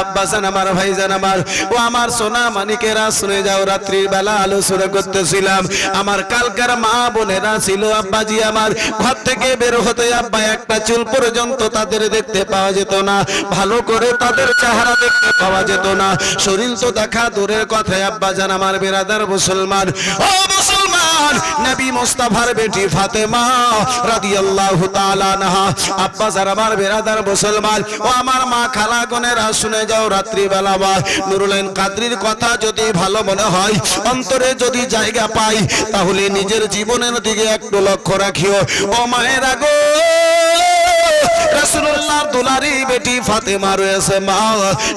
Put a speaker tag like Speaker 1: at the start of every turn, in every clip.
Speaker 1: আব্বাসান আমার ভাইজান আমার ও আমার সোনা মানিকেরা শুনে যাও, রাত্রির বেলা আলোচনা করতেছিলাম। আমার কালকার মা বোনেরা ছিল, আব্বাজি আমার ঘর থেকে বের হতে আব্বা একটা চুল পর্যন্ত তাদের দেখতে পাওয়া যেত না, ভালো করে তাদের চেহারা দেখতে পাওয়া যেত না, শরীর তো দেখা দূরের কথায়। আব্বাজান আমার বেরাদার মুসলমান, ও মুসলমান, নবী মুস্তাফার বেটি ফাতেমা রাদিয়াল্লাহু তাআলা আনহা। আব্বাজান আমার বেরাদার মুসলমান ও আমার মা খালা বোনেরা শুনে যাও, রাত্রি বেলা বা নুরুল আইন কাদরির কথা যদি ভালো মনে হয়, অন্তরে যদি জায়গা পাই, তাহলে নিজের জীবনের দিকে একটু লক্ষ্য রাখিও। ও মায়েরা গো, রাসূলুল্লাহ দুলারি বেটি ফাতেমা রয়েছে, মা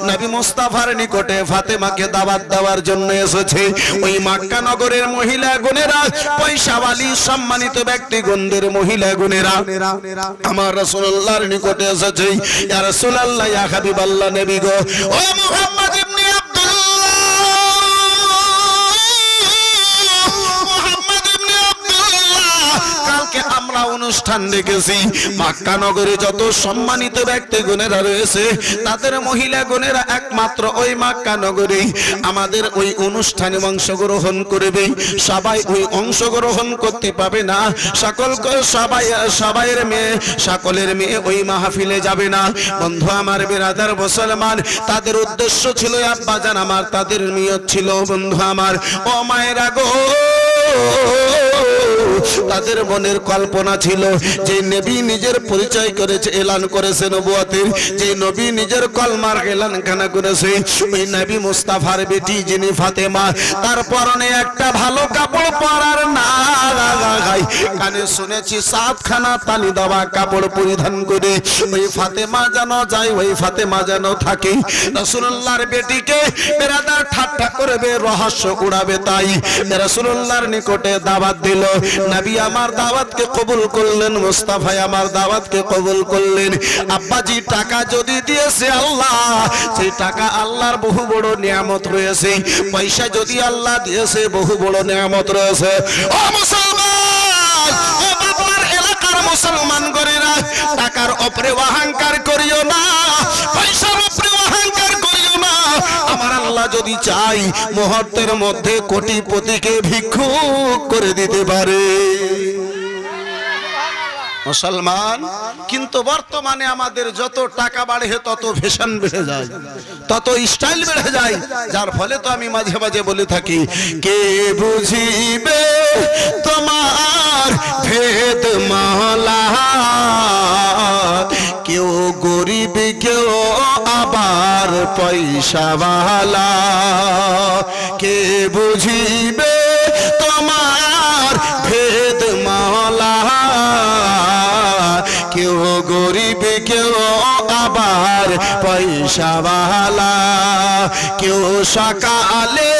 Speaker 1: নবী মুস্তাফার নিকটে ফাতেমাকে দাওয়াত দেওয়ার জন্য এসেছে। ওই মক্কা নগরের মহিলা গুণেরা, পয়সাওয়ালী সম্মানিত ব্যক্তিগণদের মহিলা গুণেরা আমার রাসূলুল্লাহর নিকটে এসেছে। ইয়া রাসূলুল্লাহ, ইয়া হাবিবাল্লাহ, নবী গো, ও মুহাম্মদ ইবনে আমরা অনুষ্ঠান দেখেছি, মক্কা নগরে যত সম্মানিত ব্যক্তিগণেরা রয়েছে তাদের মহিলা গণেরা একমাত্র ওই মক্কা নগরে আমাদের ওই অনুষ্ঠানে অংশগ্রহণ করবে। সবাই ওই অংশগ্রহণ করতে পাবে না, সবাইয়ের মেয়ে, সকলের মেয়ে ওই মাহফিলে যাবে না। বন্ধু আমার বেরাদার মুসলমান, তাদের উদ্দেশ্য ছিল আব্বাজান আমার, তাদের নিয়ত ছিল বন্ধু আমার, ও মায়েরা গো, তাদের মনের কল্পনা ছিল যে নবী নিজের পরিচয় করেছে, এলান করেছে নবুয়তের, যে নবী নিজের কলমার এলান খানা করেছে, ওই নবী মুস্তাফার বেটি যিনি ফাতেমা, তার পরনে একটা ভালো কাপড় পরার না, কানে শুনেছি সাতখানা তালি দেওয়া কাপড় পরিধান করে ওই ফাতেমা যেন যায়, ওই ফাতেমা যেন থাকে। রাসূলুল্লাহর বেটিকে বেরাদার ঠাট্টা করবে, রহস্য উড়াবে, তাই রাসূলুল্লাহর নিকটে দাওয়াত দিল। নবী আমার দাওয়াতকে কবুল করলেন, মুস্তাফা আমার দাওয়াতকে কবুল করলেন। আব্বাজি টাকা যদি দিয়েছে আল্লাহ, সেই টাকা আল্লাহর বহু বড় নিয়ামত রয়েছে। পয়সা যদি আল্লাহ দিয়েছে, বহু বড় নিয়ামত রয়েছে। ও মুসলমান, ও বাবার এলাকার মুসলমান গরেরা, টাকার উপরে অহংকার করিও না, পয়সার উপরে অহংকার করিও না। আমার আল্লাহ যদি চাই, মুহূর্তের মধ্যে কোটিপতিকে ভিক্ষুক করে দিতে পারে মুসলমান। কিন্তু বর্তমানে আমাদের যত টাকা বাড়ে তত ফ্যাশন বেড়ে যায়, তত স্টাইল বেড়ে যায়, যার ফলে তো আমি মাঝে মাঝে বলে থাকি, কে বুঝিবে তোমার ভেদ মালা, কেউ গরিব কেউ আবার পয়সাওয়ালা, কে বুঝিবে তোমার ভেদ মালা, কেউ গরিব কেউ আবার পয়সাওয়ালা, কেউ সকালে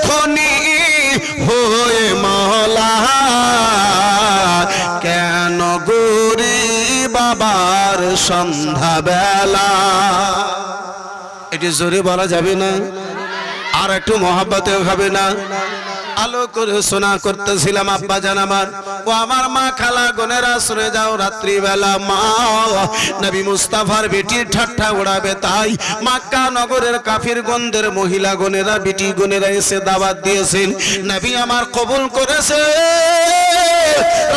Speaker 1: ধনী হয়ে মওলা, কেন গরিব আবার সন্ধ্যাবেলা। এটি জোরে বলা যাবে না, আর একটু মহব্বতেও হবে না। আলো করে শোনা করতেছিলাম আব্বাজান আমার ও আমার মা খালা বোনেরা, শুনে যাও, রাত্রি বেলা মা নবী মুস্তাফার বেটি ঠাট্টা উড়াবে, তাই মক্কা নগরের কাফির গণদের মহিলা গণেরা, বেটি গণেরা এসে দাওয়াত দিয়েছেন। নবী আমার কবুল করেছে।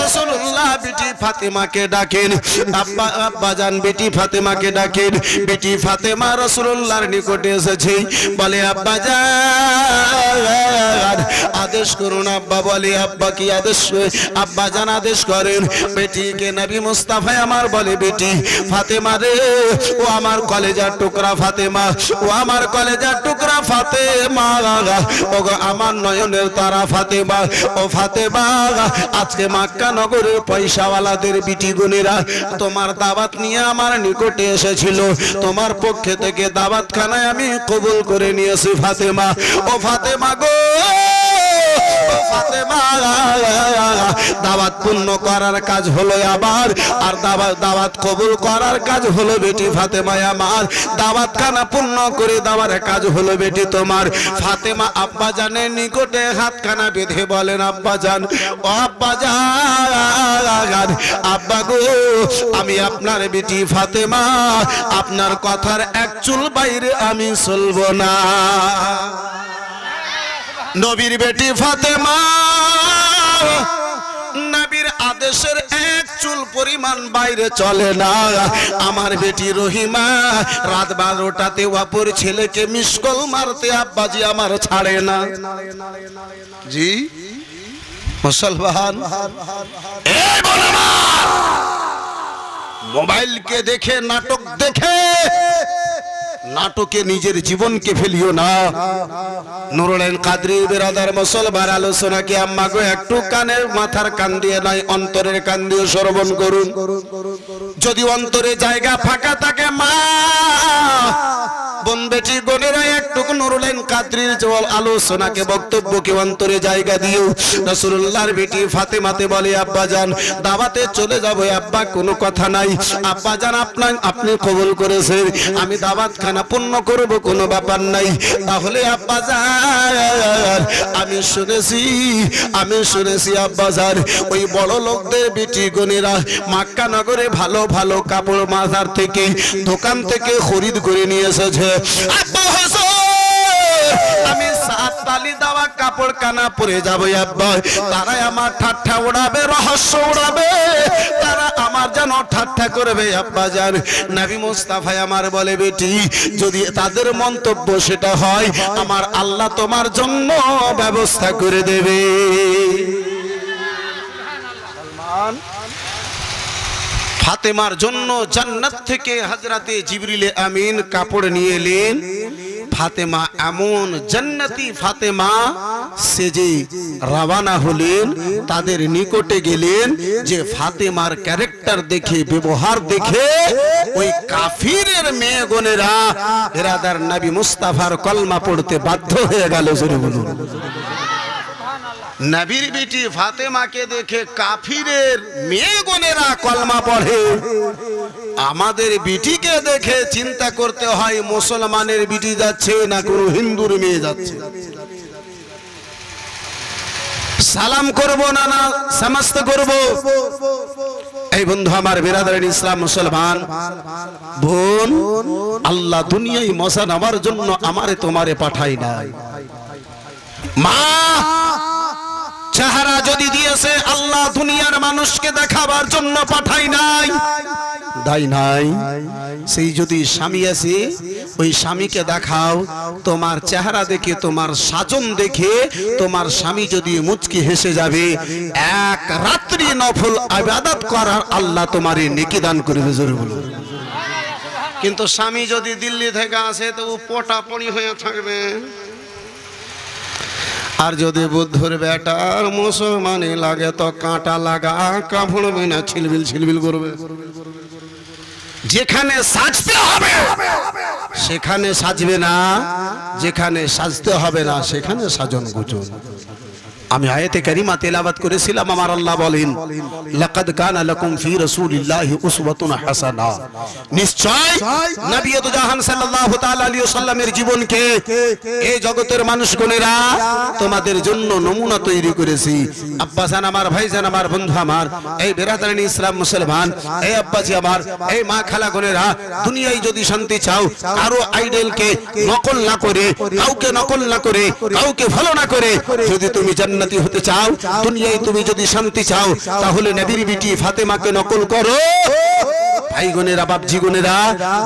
Speaker 1: রাসূলুল্লাহ বেটি ফাতেমাকে ডাকেন, আব্বাজান বেটি ফাতেমাকে ডাকেন। বেটি ফাতেমা রাসূলুল্লাহর নিকটে এসেছে, বলে আব্বাজান আদেশ করুন। আব্বা বলে, আব্বা কি আদেশ? আব্বাজান আদেশ করেন, বেটিকে নবী মুস্তাফা আমার বলে, বেটি ফাতেমা রে, ও আমার কলেজার টুকরা ফাতেমা, ও আমার কলেজার টুকরা ফাতেমা, ও আমার নয়নের তারা ফাতেমা, ও ফাতেমা, আজকে মক্কা নগরের পয়সাওয়ালাদের বিটি গুণেরা তোমার দাওয়াত নিয়ে আমার নিকটে এসেছিল, তোমার পক্ষে থেকে দাওয়াত খানায় আমি কবুল করে নিয়েছি ফাতেমা। ও ফাতেমা গো, ফাতেমা দাওয়াত পূর্ণ করার কাজ হলো আবার, আর দাওয়াত কবুল করার কাজ হলো বেটি ফাতেমা আমার। দাওয়াত খানা পূর্ণ করে দেওয়ার কাজ হলো বেটি তোমার। ফাতেমা আব্বা জানের নিকটে হাতখানা বেঁধে বলেন, আব্বা জান, ও আব্বা জান, আব্বা গো, আমি আপনার বেটি ফাতেমা, আপনার কথার এক চুল বাইরে আমি চলবো না। নবীর বেটি ফাতেমা নবীর আদেশের এক চুল পরিমাণ বাইরে চলে না। আমার বেটি রহিমা রাত 12টাতে অপর ছেলেকে মিসকল মারতে আব্বাজি আমার ছাড়ে না। জি মুসলমান, মোবাইলকে দেখে, নাটক দেখে, নাটকে নিজের জীবনকে ফেলিও না। নুরুল কাদরি বিরাদার মুসলমান আলোচনাকে আম্মা গো একটু কানের মাথার কান দিয়ে নাই, অন্তরের কান দিয়ে শ্রবণ করুন। যদি অন্তরে জায়গা ফাঁকা থাকে মা বোন বেটি বোনেরা একটু নুরুল কাদরির আলোচনাকে বক্তব্যকে অন্তরে জায়গা দিও। রাসূলুল্লাহর বেটি ফাতেমাতে বলে, আব্বা জান দাওয়াতে চলে যাব আব্বা, কোনো কথা নাই। আব্বা জান আপনি কবুল করেছেন, আমি দাওয়াত খানা পূর্ণ করব, কোনো ব্যাপার নাই। তাহলে আব্বা জান আমি শুনেছি আব্বা জান ওই বড় লোকদের বেটি বোনেরা মক্কা নগরে ভালো ভালো কাপড় মাজার থেকে, দোকান থেকে খরিদ করে নিয়ে এসেছে। আব্বা আমি সাত তালি দেওয়া কাপড় কানা পরে যাবো আব্বা, তারা আমার ঠাট্টা উড়াবে, রহস্য উড়াবে, তারা আমার যেন ঠাট্টা করবে। আব্বা জান নবী মুস্তাফা আমার বলে, বেটি যদি তাদের মন্তব্য সেটা হয়, আমার আল্লাহ তোমার জন্য ব্যবস্থা করে দেবে। ফাতেমার জন্য জান্নাত থেকে হযরতে জিবরিলে আমিন কাপড় নিয়ে এলেন। ফাতেমা এমন জান্নাতি ফাতেমা সেজে রওনা হলেন, তাদের নিকটে গেলেন যে ফাতেমার ক্যারেক্টার দেখে, ব্যবহার দেখে ওই কাফিরের মেয়ে বোনেরা বিরাদার নবী মুস্তাফার কলমা পড়তে বাধ্য হয়ে গেল। জোরে বলুন। নবীর বেটি ফাতেমাকে দেখে কাফিরের মেয়ে বোনেরা কলমা পড়ে। আমাদের বিটিকে দেখে চিন্তা করতে হয় মুসলমানের বিটি যাচ্ছে না কোনো হিন্দুর মেয়ে যাচ্ছে। সালাম করব না না সমস্ত করব। এই বন্ধু আমার বিরাদরান ইসলাম মুসলমান বোন, আল্লাহ দুনিয়ায় মজা নেওয়ার জন্য আমারে তোমারে পাঠাই নাই। মা চেহারা যদি দিয়েছে আল্লাহ দুনিয়ার মানুষকে দেখাবার জন্য পাঠাই নাই, দাই নাই। সেই যদি স্বামী আছে ওই স্বামীকে দেখাও, তোমার চেহারা দেখে, তোমার সাজন দেখে তোমার স্বামী যদি মুচকি হেসে যাবে, এক রাত্রি নফল ইবাদত করার আল্লাহ তোমারে নেকি দান করবে। জোরে বলুন। কিন্তু স্বামী যদি দিল্লি থেকে আসে তো পোটা পড়ি হয়ে থাকবে। আর যদি বুদ্ধর বেটার মুসলমানে লাগে তো কাঁটা লাগা কাপড় বিনা ছিলবিল ছিলবিল করবে। যেখানে সাজতে হবে সেখানে সাজবে না, যেখানে সাজতে হবে না সেখানে সাজন গুজন। আমি আয়াতে কারিমা তেলাওয়াত করেছিলাম, আমার আল্লাহ বলেন, লাকাদ কানা লাকুম ফি রাসূলিল্লাহি উসওয়াতুন হাসানাহ। নিশ্চয় নবী তো জাহান সাল্লাল্লাহু তাআলা আলাইহি ওয়াসাল্লামের জীবনকে এই জগতের মানুষগণেরা তোমাদের জন্য নমুনা তৈরি করেছি। আব্বা জান আমার, ভাই জান আমার, বন্ধু আমার, এই বিরাদরান ইসলাম মুসলমান, এই আব্বাজি আমার, এই মা খালা গণেরা, দুনিয়ায় যদি শান্তি চাও, কারো আইডলকে নকল না করে, কাউকে নকল না করে, কাউকে ফলো না করে, যদি তুমি জান্নাতি হতে চাও, দুনিয়ায় তুমি যদি শান্তি চাও, তাহলে নবীর বিটি ফাতেমাকে নকল করো। ভাই বোনেরা, বাপজি বোনেরা,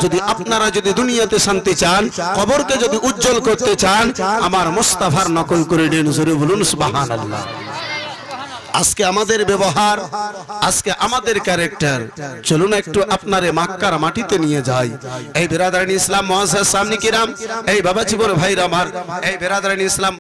Speaker 1: যদি আপনারা যদি দুনিয়াতে শান্তি চান, কবরকে যদি উজ্জ্বল করতে চান, আমার মুস্তাফার নকল করে দিন। জোরে বলুন সুবহানাল্লাহ। আজকে আমাদের ব্যবহার, আজকে আমাদের ক্যারেক্টার, চলুন একটু আপনারে মক্কার মাটিতে নিয়ে যাই। এই বিরাদরান ইসলাম মুআজ্জাজ সামনে কিরাম, এই বাবা জীবন ভাইরা আমার, এই বিরাদরান ইসলাম